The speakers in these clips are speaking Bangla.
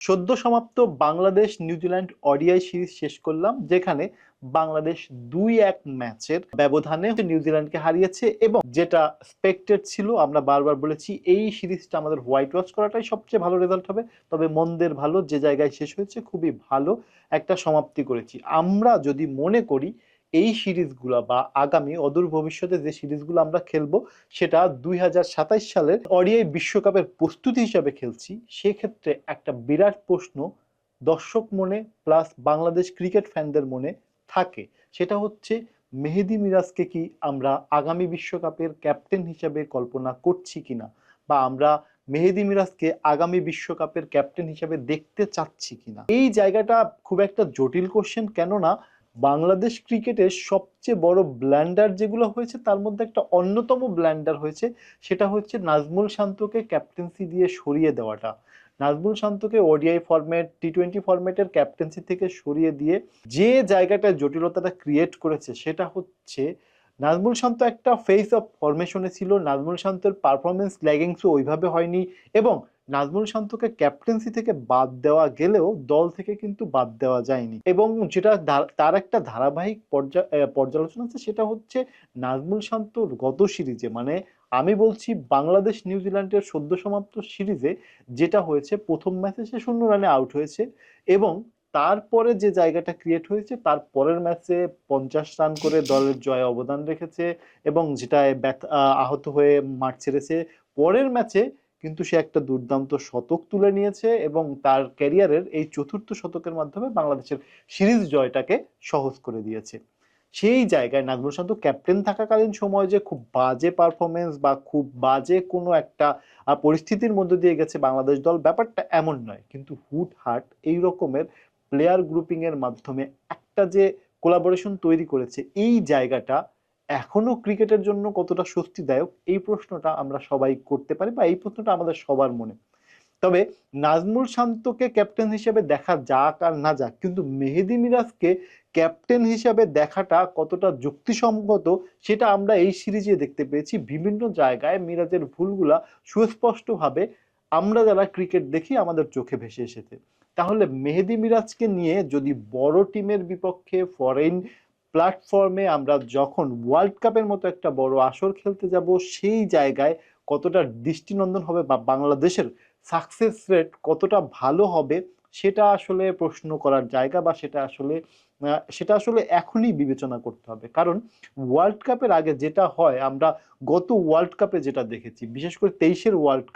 সদ্য সমাপ্ত বাংলাদেশ নিউজিল্যান্ড ওডিআই সিরিজ শেষ করলাম, যেখানে বাংলাদেশ 2-1 ম্যাচের ব্যবধানে নিউজিল্যান্ডকে হারিয়েছে এবং যেটা এক্সপেক্টেড ছিল, আমরা বারবার বলেছি এই সিরিজটা আমাদের হোয়াইট ওয়াশ করাটাই সবচেয়ে ভালো রেজাল্ট হবে। তবে মন্দের ভালো যে জায়গায় শেষ হয়েছে, খুবই ভালো একটা সমাপ্তি করেছি। আমরা যদি মনে করি এই সিরিজগুলো বা আগামী অদূর ভবিষ্যতে যে সিরিজগুলো আমরা খেলবো সেটা 2027 সালের ওডিআই বিশ্বকাপের প্রস্তুতি হিসাবে খেলছি, সেক্ষেত্রে একটা বিরাট প্রশ্ন দর্শক মনে প্লাস বাংলাদেশ ক্রিকেট ফ্যানদের মনে থাকে। সেটা হচ্ছে, মেহেদী মিরাজকে কি আমরা আগামী বিশ্বকাপের ক্যাপ্টেন হিসাবে কল্পনা করছি কিনা, বা আমরা মেহেদী মিরাজকে আগামী বিশ্বকাপের ক্যাপ্টেন হিসাবে দেখতে চাচ্ছি কিনা। এই জায়গাটা খুব একটা জটিল কোশ্চেন, কেননা বাংলাদেশ ক্রিকেটের সবচেয়ে বড় ব্ল্যান্ডার যেগুলো হয়েছে তার মধ্যে একটা অন্যতম ব্ল্যান্ডার হয়েছে, সেটা হচ্ছে নাজমুল শান্তকে ক্যাপ্টেন্সি দিয়ে সরিয়ে দেওয়াটা। নাজমুল শান্তকে ওডিআই ফরম্যাট, টি-20 ফরম্যাটের ক্যাপ্টেন্সি থেকে সরিয়ে দিয়ে যে জায়গাটা জটিলতাটা ক্রিয়েট করেছে সেটা হচ্ছে, নাজমুল শান্ত একটা ফেস অফ ফরমেশনে ছিল, নাজমুল শান্তের পারফরমেন্স ল্যাগিংসও ওইভাবে হয়নি, এবং নাজমুল শান্তকে ক্যাপ্টেন্সি থেকে বাদ দেওয়া গেলেও দল থেকে কিন্তু বাদ দেওয়া যায়নি। এবং যেটা তার একটা ধারাবাহিক পর্যালোচনা আছে, সেটা হচ্ছে নাজমুল শান্তর গত সিরিজে, মানে আমি বলছি বাংলাদেশ নিউজিল্যান্ডের সদ্য সমাপ্ত সিরিজে যেটা হয়েছে, প্রথম ম্যাচে সে 0 রানে আউট হয়েছে এবং তারপরে যে জায়গাটা ক্রিয়েট হয়েছে, তার পরের ম্যাচে 50 রান করে দলের জয়ে অবদান রেখেছে এবং যেটায় আহত হয়ে মাঠ ছেড়েছে। পরের ম্যাচে কিন্তু সে একটা দুর্দান্ত শতক তুলে নিয়েছে এবং তার ক্যারিয়ারের এই চতুর্থ শতকের মাধ্যমে বাংলাদেশের সিরিজ জয়টাকে সহজ করে দিয়েছে। সেই জায়গায় নাজমুল শান্ত ক্যাপ্টেন থাকাকালীন সময় যে খুব বাজে পারফরমেন্স বা খুব বাজে কোনো একটা পরিস্থিতির মধ্যে দিয়ে গেছে বাংলাদেশ দল, ব্যাপারটা এমন নয়। কিন্তু হুটহাট এই রকমের প্লেয়ার গ্রুপিং এর মাধ্যমে একটা যে কোলাবোরেশন তৈরি করেছে, এই জায়গাটা এখনো ক্রিকেটের জন্য কতটা স্বস্তিদায়ক, এই প্রশ্নটা আমরা সবাই করতে পারি, বা এই প্রশ্নটা আমাদের সবার মনে। তবে নাজমুল শান্তকে ক্যাপ্টেন হিসেবে দেখা যাক আর না যাক, কিন্তু মেহেদী মিরাজকে ক্যাপ্টেন হিসেবে দেখাটা কতটা যুক্তিসঙ্গত সেটা আমরা এই সিরিজে দেখতে পেয়েছি। বিভিন্ন জায়গায় মিরাজের ভুলগুলা সুস্পষ্টভাবে আমরা যারা ক্রিকেট দেখি আমাদের চোখে ভেসে এসেছে। তাহলে মেহেদী মিরাজকে নিয়ে যদি বড় টিমের বিপক্ষে ফরেন প্ল্যাটফর্মে আমরা যখন ওয়ার্ল্ড কাপের মতো একটা বড় আসর খেলতে যাব, সেই জায়গায় কতটা দৃষ্টিনন্দন হবে বা বাংলাদেশের সাকসেস রেট কতটা ভালো হবে, সেটা আসলে প্রশ্ন করার জায়গা, বা সেটা আসলে এখনই বিবেচনা করতে হবে। কারণ ওয়ার্ল্ড কাপের আগে যেটা হয়, আমরা গত ওয়ার্ল্ড কাপে যেটা দেখেছি, বিশেষ করে 23-এর ওয়ার্ল্ড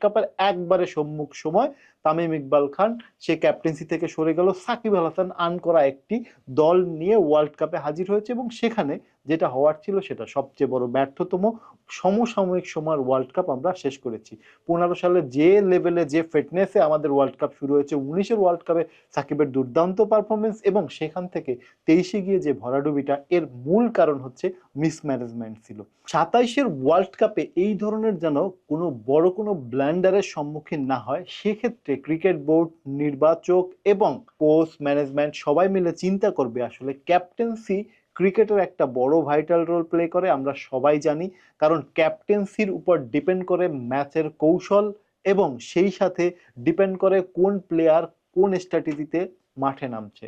কাপের একবারে সম্মুখ সময় তামিম ইকবাল খান সে ক্যাপ্টেন্সি থেকে সরে গেল, সাকিব আল হাসান আন করা একটি দল নিয়ে ওয়ার্ল্ড কাপে হাজির হয়েছে এবং সেখানে যেটা হওয়ার ছিল সেটা সবচেয়ে বড় ব্যর্থতম সমসাময়িক সময়ের ওয়ার্ল্ড কাপ আমরা শেষ করেছি। 15 সালে যে লেভেলে যে ফিটনেসে আমাদের ওয়ার্ল্ড কাপ শুরু হয়েছে, 19-এর ওয়ার্ল্ড কাপে সাকিবের দুর্দান্ত পারফরমেন্স, এবং সেখান থেকে 23-এ গিয়ে যে ভরাডুবিটা, এর মূল কারণ হচ্ছে মিসম্যানেজমেন্ট ছিল। 27-এর ওয়ার্ল্ড কাপে এই ধরনের যেন কোনো ব্ল্যান্ডারের সম্মুখীন না হয়, সেক্ষেত্রে ক্রিকেট বোর্ড, নির্বাচক এবং কোচ ম্যানেজমেন্ট সবাই মিলে চিন্তা করবে। আসলে ক্যাপ্টেন্সি ক্রিকেটের একটা বড় ভাইটাল রোল প্লে করে, আমরা সবাই জানি। কারণ ক্যাপ্টেন্সির উপর ডিপেন্ড করে ম্যাচের কৌশল এবং সেই সাথে ডিপেন্ড করে কোন প্লেয়ার কোন স্ট্র্যাটেজিতে মাঠে নামছে।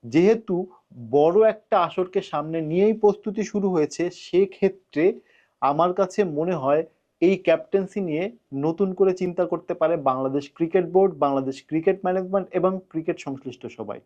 যেহেতু বড় একটা আসরকে সামনে নিয়েই প্রস্তুতি শুরু হয়েছে, সেক্ষেত্রে আমার কাছে মনে হয় এই ক্যাপ্টেন্সি নিয়ে নতুন করে চিন্তা করতে পারে Bangladesh cricket board, Bangladesh cricket management এবং ক্রিকেট সংশ্লিষ্ট সবাই।